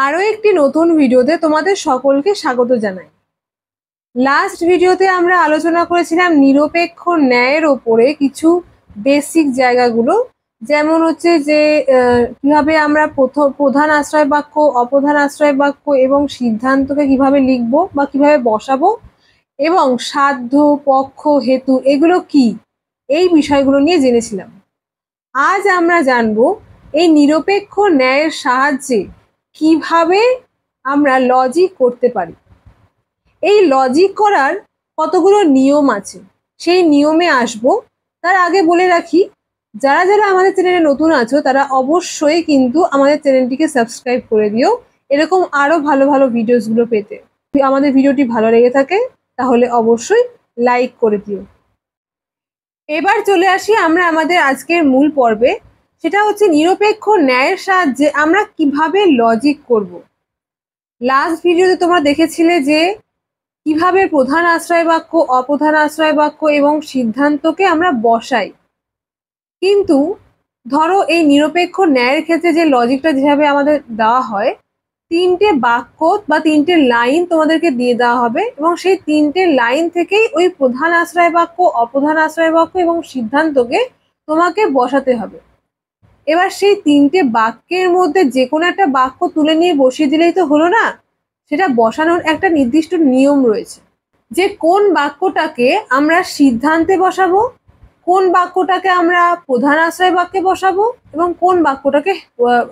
আরো একটি নতুন ভিডিওতে তোমাদের সকলকে স্বাগত জানাই। লাস্ট ভিডিওতে আমরা আলোচনা করেছিলাম নিরপেক্ষ ন্যায়ের ওপরে কিছু বেসিক জায়গাগুলো, যেমন হচ্ছে যে কিভাবে আমরা প্রধান আশ্রয় বাক্য, অপ্রধান আশ্রয় বাক্য এবং সিদ্ধান্তকে কিভাবে লিখব বা কিভাবে বসাবো, এবং সাধ্য, পক্ষ, হেতু এগুলো কি, এই বিষয়গুলো নিয়ে জেনেছিলাম। আজ আমরা জানবো এই নিরপেক্ষ ন্যায়ের সাহায্যে কিভাবে আমরা লজিক করতে পারি। এই লজিক করার কতগুলো নিয়ম আছে, সেই নিয়মে আসব। তার আগে বলে রাখি, যারা যারা আমাদের চ্যানেলে নতুন আছো তারা অবশ্যই কিন্তু আমাদের চ্যানেলটিকে সাবস্ক্রাইব করে দিও, এরকম আরো ভালো ভালো ভিডিওসগুলো পেতে। আমাদের ভিডিওটি ভালো লেগে থাকে তাহলে অবশ্যই লাইক করে দিও। এবার চলে আসি আমরা আমাদের আজকের মূল পর্বে, সেটা হচ্ছে নিরপেক্ষ ন্যায়ের সাহায্যে আমরা কিভাবে লজিক করব। লাস্ট ভিডিওতে তোমরা দেখেছিলে যে কিভাবে প্রধান আশ্রয় বাক্য, অপ্রধান আশ্রয় বাক্য এবং সিদ্ধান্তকে আমরা বসাই। কিন্তু ধরো এই নিরপেক্ষ ন্যায়ের ক্ষেত্রে যে লজিকটা যেভাবে আমাদের দেওয়া হয়, তিনটে বাক্য বা তিনটে লাইন তোমাদেরকে দিয়ে দেওয়া হবে এবং সেই তিনটে লাইন থেকেই ওই প্রধান আশ্রয় বাক্য, অপ্রধান আশ্রয় বাক্য এবং সিদ্ধান্তকে তোমাকে বসাতে হবে। এবার সেই তিনটে বাক্যের মধ্যে যে কোনো একটা বাক্য তুলে নিয়ে বসিয়ে দিলেই তো হলো না, সেটা বসানোর একটা নির্দিষ্ট নিয়ম রয়েছে, যে কোন বাক্যটাকে আমরা সিদ্ধান্তে বসাবো, কোন বাক্যটাকে আমরা প্রধান আশ্রয় বাক্যে বসাবো এবং কোন বাক্যটাকে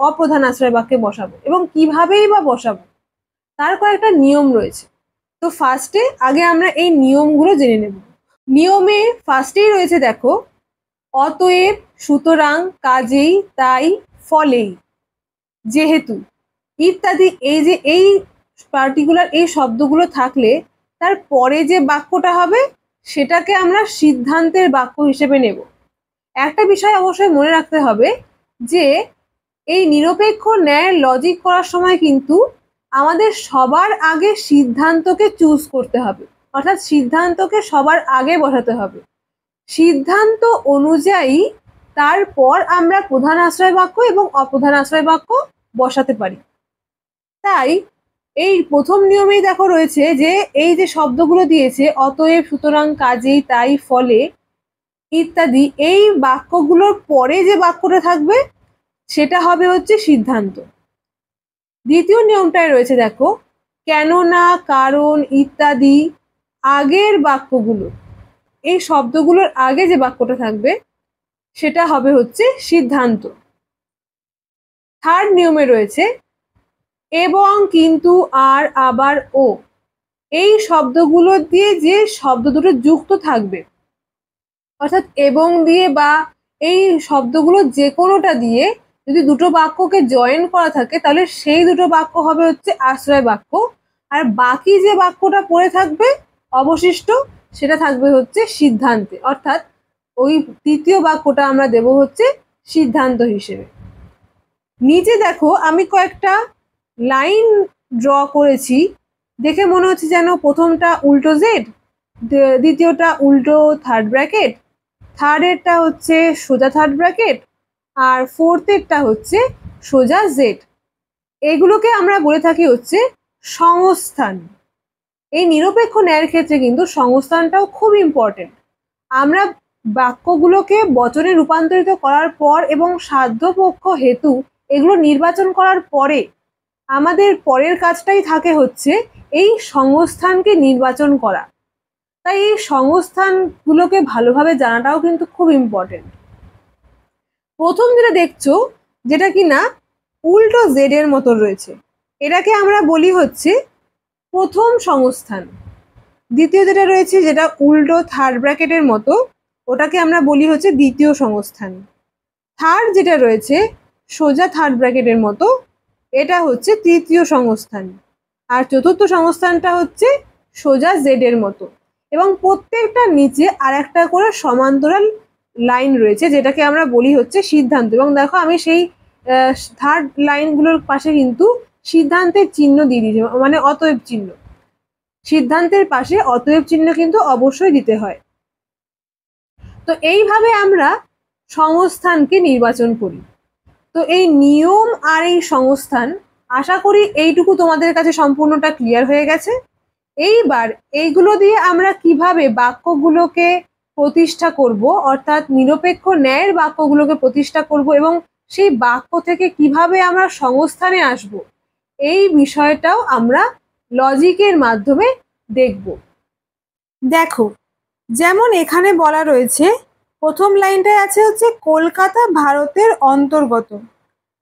অপ্রধান আশ্রয় বাক্যে বসাবো এবং কিভাবেই বা বসাবো, তার কয়েকটা নিয়ম রয়েছে। তো ফার্স্টে আগে আমরা এই নিয়মগুলো জেনে নেব। নিয়মে ফার্স্টেই রয়েছে, দেখো, অতএব, সুতরাং, কাজেই, তাই, ফলেই, যেহেতু, ইত্যাদি। এই যে এই পার্টিকুলার এই শব্দগুলো থাকলে তার পরে যে বাক্যটা হবে সেটাকে আমরা সিদ্ধান্তের বাক্য হিসেবে নেব। একটা বিষয় অবশ্যই মনে রাখতে হবে যে এই নিরপেক্ষ ন্যায়ের লজিক করার সময় কিন্তু আমাদের সবার আগে সিদ্ধান্তকে চুজ করতে হবে, অর্থাৎ সিদ্ধান্তকে সবার আগে বসাতে হবে। সিদ্ধান্ত অনুযায়ী তারপর আমরা প্রধান আশ্রয় বাক্য এবং অপ্রধান আশ্রয় বাক্য বসাতে পারি। তাই এই প্রথম নিয়মেই দেখো রয়েছে যে এই যে শব্দগুলো দিয়েছে, অতএব, সুতরাং, কাজেই, তাই, ফলে, ইত্যাদি, এই বাক্যগুলোর পরে যে বাক্যটা থাকবে সেটা হবে হচ্ছে সিদ্ধান্ত। দ্বিতীয় নিয়মটাই রয়েছে, দেখো, কেননা, কারণ, ইত্যাদি, আগের বাক্যগুলো, এই শব্দগুলোর আগে যে বাক্যটা থাকবে সেটা হবে হচ্ছে সিদ্ধান্ত। থার্ড নিয়মে রয়েছে এবং, কিন্তু, আর, আবার, ও, এই শব্দগুলো দিয়ে যে শব্দ দুটো যুক্ত থাকবে, অর্থাৎ এবং দিয়ে বা এই শব্দগুলো যে কোনোটা দিয়ে যদি দুটো বাক্যকে জয়েন করা থাকে তাহলে সেই দুটো বাক্য হবে হচ্ছে আশ্রয় বাক্য, আর বাকি যে বাক্যটা পড়ে থাকবে অবশিষ্ট সেটা থাকবে হচ্ছে সিদ্ধান্তে, অর্থাৎ ওই তৃতীয় বাক্যটা আমরা দেব হচ্ছে সিদ্ধান্ত হিসেবে। নিচে দেখো আমি কয়েকটা লাইন ড্র করেছি, দেখে মনে হচ্ছে যেন প্রথমটা উল্টো জেড, দ্বিতীয়টা উল্টো থার্ড ব্র্যাকেট, থার্ডেরটা হচ্ছে সোজা থার্ড ব্র্যাকেট, আর ফোর্থেরটা হচ্ছে সোজা জেড। এগুলোকে আমরা বলে থাকি হচ্ছে সংস্থান। এই নিরপেক্ষ ন্যায়ের ক্ষেত্রে কিন্তু সংস্থানটাও খুব ইম্পর্টেন্ট। আমরা বাক্যগুলোকে বচনে রূপান্তরিত করার পর এবং সাধ্য, পক্ষ, হেতু এগুলো নির্বাচন করার পরে আমাদের পরের কাজটাই থাকে হচ্ছে এই সংস্থানকে নির্বাচন করা। তাই এই সংস্থানগুলোকে ভালোভাবে জানাটাও কিন্তু খুব ইম্পর্টেন্ট। প্রথম যেটা দেখছো, যেটা কিনা উল্টো জেড এর মতো রয়েছে, এটাকে আমরা বলি হচ্ছে প্রথম সংস্থান। দ্বিতীয় যেটা রয়েছে, যেটা উল্টো থার্ড ব্র্যাকেটের মতো, ওটাকে আমরা বলি হচ্ছে দ্বিতীয় সংস্থান। থার্ড যেটা রয়েছে সোজা থার্ড ব্র্যাকেটের মতো, এটা হচ্ছে তৃতীয় সংস্থান। আর চতুর্থ সংস্থানটা হচ্ছে সোজা জেড এর মতো, এবং প্রত্যেকটার নিচে আর একটা করে সমান্তরাল লাইন রয়েছে যেটাকে আমরা বলি হচ্ছে সিদ্ধান্ত। এবং দেখো আমি সেই থার্ড লাইনগুলোর পাশে কিন্তু সিদ্ধান্তের চিহ্ন দিয়ে দিয়েছি, মানে অতএব চিহ্ন। সিদ্ধান্তের পাশে অতএব চিহ্ন কিন্তু অবশ্যই দিতে হয়। তো এইভাবে আমরা সংস্থানকে নির্বাচন করি। তো এই নিয়ম আর এই সংস্থান আশা করি এইটুকু তোমাদের কাছে সম্পূর্ণটা ক্লিয়ার হয়ে গেছে। এইবার এইগুলো দিয়ে আমরা কিভাবে বাক্যগুলোকে প্রতিষ্ঠা করব, অর্থাৎ নিরপেক্ষ ন্যায়ের বাক্যগুলোকে প্রতিষ্ঠা করব এবং সেই বাক্য থেকে কিভাবে আমরা সংস্থানে আসব, এই বিষয়টাও আমরা লজিকের মাধ্যমে দেখব। দেখো, যেমন এখানে বলা রয়েছে, প্রথম লাইনটায় আছে হচ্ছে কলকাতা ভারতের অন্তর্গত,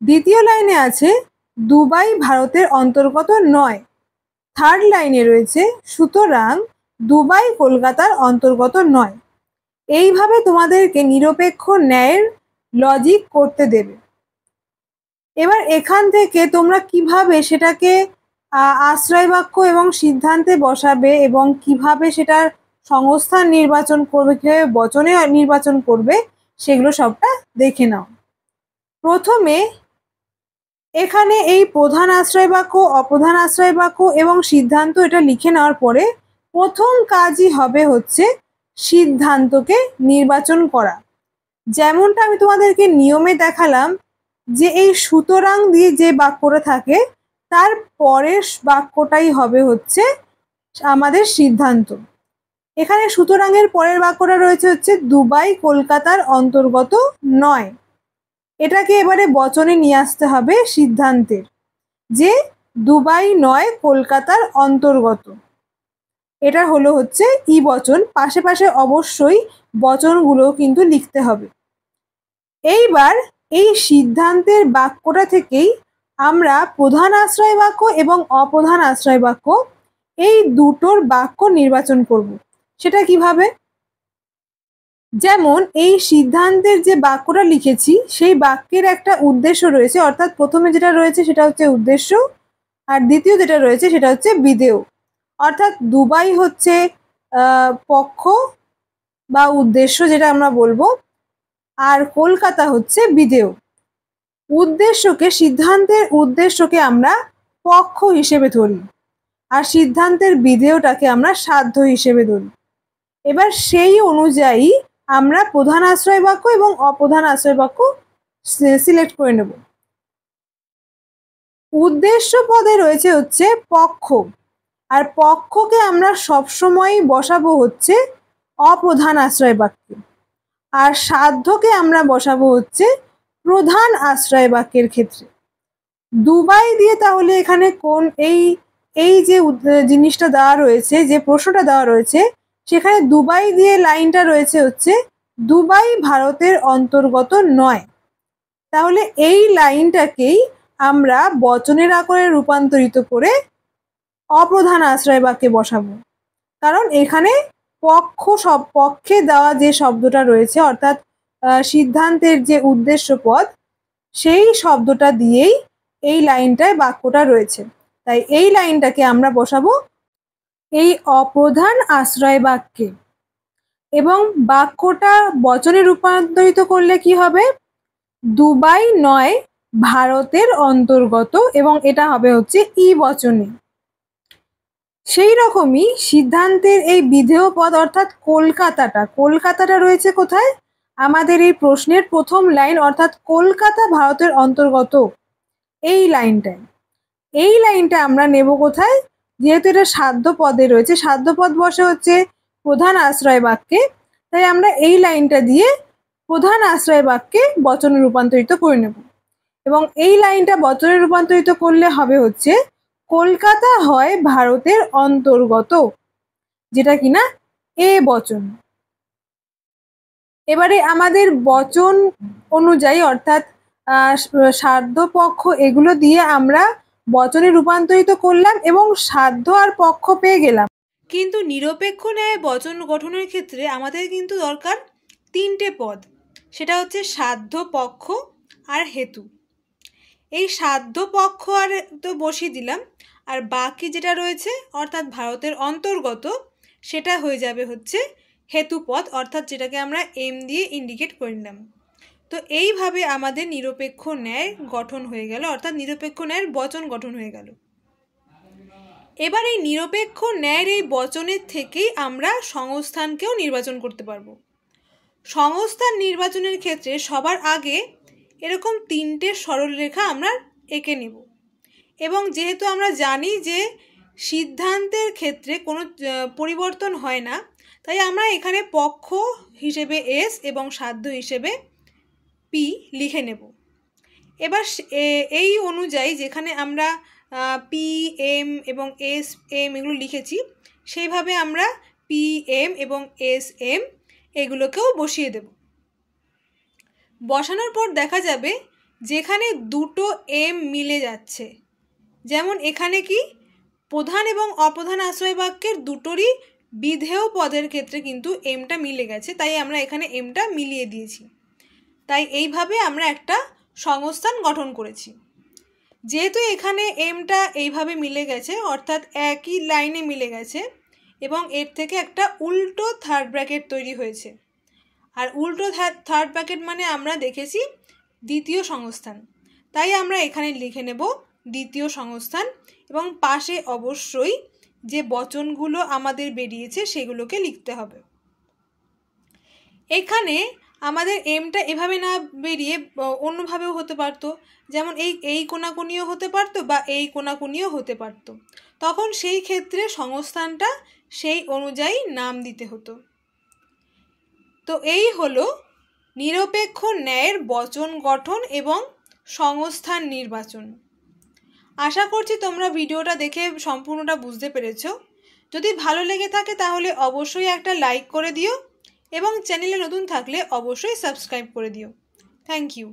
দ্বিতীয় লাইনে আছে দুবাই ভারতের অন্তর্গত নয়, থার্ড লাইনে রয়েছে সুতরাং দুবাই কলকাতার অন্তর্গত নয়। এইভাবে তোমাদেরকে নিরপেক্ষ ন্যায়ের লজিক করতে দেবে। এবার এখান থেকে তোমরা কিভাবে সেটাকে আশ্রয় বাক্য এবং সিদ্ধান্তে বসাবে এবং কিভাবে সেটার সংস্থান নির্বাচন করবে, কিভাবে বচনে নির্বাচন করবে, সেগুলো সবটা দেখে নাও। প্রথমে এখানে এই প্রধান আশ্রয় বাক্য, অপ্রধান আশ্রয় বাক্য এবং সিদ্ধান্ত এটা লিখে নেওয়ার পরে প্রথম কাজই হবে হচ্ছে সিদ্ধান্তকে নির্বাচন করা। যেমনটা আমি তোমাদেরকে নিয়মে দেখালাম যে এই সুতরাং দিয়ে যে বাক্যটা থাকে তার পরের বাক্যটাই হবে হচ্ছে আমাদের সিদ্ধান্ত। এখানে সুতরাংয়ের পরের বাক্যটা রয়েছে হচ্ছে দুবাই কলকাতার অন্তর্গত নয়। এটাকে এবারে বচনে নিয়ে আসতে হবে সিদ্ধান্তের, যে দুবাই নয় কলকাতার অন্তর্গত। এটা হলো হচ্ছে ই বচন, পাশে পাশে অবশ্যই বচনগুলো কিন্তু লিখতে হবে। এইবার এই সিদ্ধান্তের বাক্যটা থেকেই আমরা প্রধান আশ্রয় বাক্য এবং অপ্রধান আশ্রয় বাক্য এই দুটোর বাক্য নির্বাচন করব। সেটা কিভাবে? যেমন এই সিদ্ধান্তের যে বাক্যটা লিখেছি সেই বাক্যের একটা উদ্দেশ্য রয়েছে, অর্থাৎ প্রথমে যেটা রয়েছে সেটা হচ্ছে উদ্দেশ্য, আর দ্বিতীয় যেটা রয়েছে সেটা হচ্ছে বিধেয়। অর্থাৎ দুবাই হচ্ছে পক্ষ বা উদ্দেশ্য যেটা আমরা বলবো, আর কলকাতা হচ্ছে বিধেয়। উদ্দেশ্যকে, সিদ্ধান্তের উদ্দেশ্যকে আমরা পক্ষ হিসেবে ধরি আর সিদ্ধান্তের বিধেয়টাকে আমরা সাধ্য হিসেবে ধরি। এবার সেই অনুযায়ী আমরা প্রধান আশ্রয় বাক্য এবং অপ্রধান আশ্রয় বাক্য সিলেক্ট করে নেব। উদ্দেশ্য পদে রয়েছে হচ্ছে পক্ষ, আর পক্ষকে আমরা সবসময় বসাবো হচ্ছে অপ্রধান আশ্রয় বাক্যে, আর সাধ্যকে আমরা বসাবো হচ্ছে প্রধান আশ্রয় বাক্যের ক্ষেত্রে। দুবাই দিয়ে তাহলে এখানে কোন এই যে জিনিসটা দেওয়া রয়েছে, যে প্রশ্নটা দেওয়া রয়েছে, সেখানে দুবাই দিয়ে লাইনটা রয়েছে হচ্ছে দুবাই ভারতের অন্তর্গত নয়। তাহলে এই লাইনটাকেই আমরা বচনের আকারে রূপান্তরিত করে অপ্রধান আশ্রয় বাক্যে বসাবো, কারণ এখানে পক্ষে দেওয়া যে শব্দটা রয়েছে, অর্থাৎ সিদ্ধান্তের যে উদ্দেশ্য পদ, সেই শব্দটা দিয়েই এই লাইনটায় বাক্যটা রয়েছে। তাই এই লাইনটাকে আমরা বসাবো এই অপ্রধান আশ্রয় বাক্যে। এবং বাক্যটা বচনে রূপান্তরিত করলে কি হবে? দুবাই নয় ভারতের অন্তর্গত, এবং এটা হবে হচ্ছে ই বচনে। সেই রকমই সিদ্ধান্তের এই বিধেয় পদ অর্থাৎ কলকাতাটা রয়েছে কোথায়? আমাদের এই প্রশ্নের প্রথম লাইন, অর্থাৎ কলকাতা ভারতের অন্তর্গত, এই লাইনটা আমরা নেব কোথায়? যেহেতু এটা সাধ্য পদে রয়েছে, সাধ্য পদ বসে হচ্ছে প্রধান আশ্রয় বাক্যে, তাই আমরা এই লাইনটা দিয়ে প্রধান আশ্রয় বাক্যে বচনে রূপান্তরিত করে নেব। এবং এই লাইনটা বচনে রূপান্তরিত করলে হবে হচ্ছে কলকাতা হয় ভারতের অন্তর্গত, যেটা কিনা এ বচন। এবারে আমাদের বচন অনুযায়ী, অর্থাৎ সাধ্য পক্ষ এগুলো দিয়ে আমরা বচনে রূপান্তরিত করলাম এবং সাধ্য আর পক্ষ পেয়ে গেলাম। কিন্তু নিরপেক্ষ ন্যায় বচন গঠনের ক্ষেত্রে আমাদের কিন্তু দরকার তিনটে পদ, সেটা হচ্ছে সাধ্য, পক্ষ আর হেতু। এই সাধ্য পক্ষ আর তো বসিয়ে দিলাম, আর বাকি যেটা রয়েছে অর্থাৎ ভারতের অন্তর্গত, সেটা হয়ে যাবে হচ্ছে হেতুপদ, অর্থাৎ যেটাকে আমরা এম দিয়ে ইন্ডিকেট করে নিলাম। তো এইভাবে আমাদের নিরপেক্ষ ন্যায় গঠন হয়ে গেল, অর্থাৎ নিরপেক্ষ ন্যায়ের বচন গঠন হয়ে গেল। এবার এই নিরপেক্ষ ন্যায়ের এই বচনের থেকেই আমরা সংস্থানকেও নির্বাচন করতে পারবো। সংস্থান নির্বাচনের ক্ষেত্রে সবার আগে এরকম তিনটে সরলরেখা আমরা এঁকে নেব। এবং যেহেতু আমরা জানি যে সিদ্ধান্তের ক্ষেত্রে কোনো পরিবর্তন হয় না, তাই আমরা এখানে পক্ষ হিসেবে এস এবং সাধ্য হিসেবে পি লিখে নেব। এবার এই অনুযায়ী যেখানে আমরা পি এম এবং এস এম এগুলো লিখেছি, সেইভাবে আমরা পি এম এবং এস এম এগুলোকেও বসিয়ে দেব। বসানোর পর দেখা যাবে যেখানে দুটো এম মিলে যাচ্ছে, যেমন এখানে কি প্রধান এবং অপ্রধান আশ্রয় বাক্যের দুটোরই বিধেয় পদের ক্ষেত্রে কিন্তু এমটা মিলে গেছে, তাই আমরা এখানে এমটা মিলিয়ে দিয়েছি। তাই এইভাবে আমরা একটা সংস্থান গঠন করেছি। যেহেতু এখানে এমটা এইভাবে মিলে গেছে, অর্থাৎ একই লাইনে মিলে গেছে, এবং এর থেকে একটা উল্টো থার্ড ব্র্যাকেট তৈরি হয়েছে। আর উল্টো থার্ড ব্র্যাকেট মানে আমরা দেখেছি দ্বিতীয় সংস্থান, তাই আমরা এখানে লিখে নেব দ্বিতীয় সংস্থান, এবং পাশে অবশ্যই যে বচনগুলো আমাদের বেরিয়েছে সেগুলোকে লিখতে হবে। এখানে আমাদের এমটা এভাবে না বেরিয়ে অন্যভাবেও হতে পারতো, যেমন এই কোনাকুনিও হতে পারতো বা এই কোনাকুনিও হতে পারতো, তখন সেই ক্ষেত্রে সংস্থানটা সেই অনুযায়ী নাম দিতে হতো। তো এই হলো নিরপেক্ষ ন্যায়ের বচন গঠন এবং সংস্থান নির্বাচন। আশা করছি তোমরা ভিডিওটা দেখে সম্পূর্ণটা বুঝতে পেরেছো। যদি ভালো লেগে থাকে তাহলে অবশ্যই একটা লাইক করে দিও, এবং চ্যানেলে নতুন থাকলে অবশ্যই সাবস্ক্রাইব করে দিও। Thank you.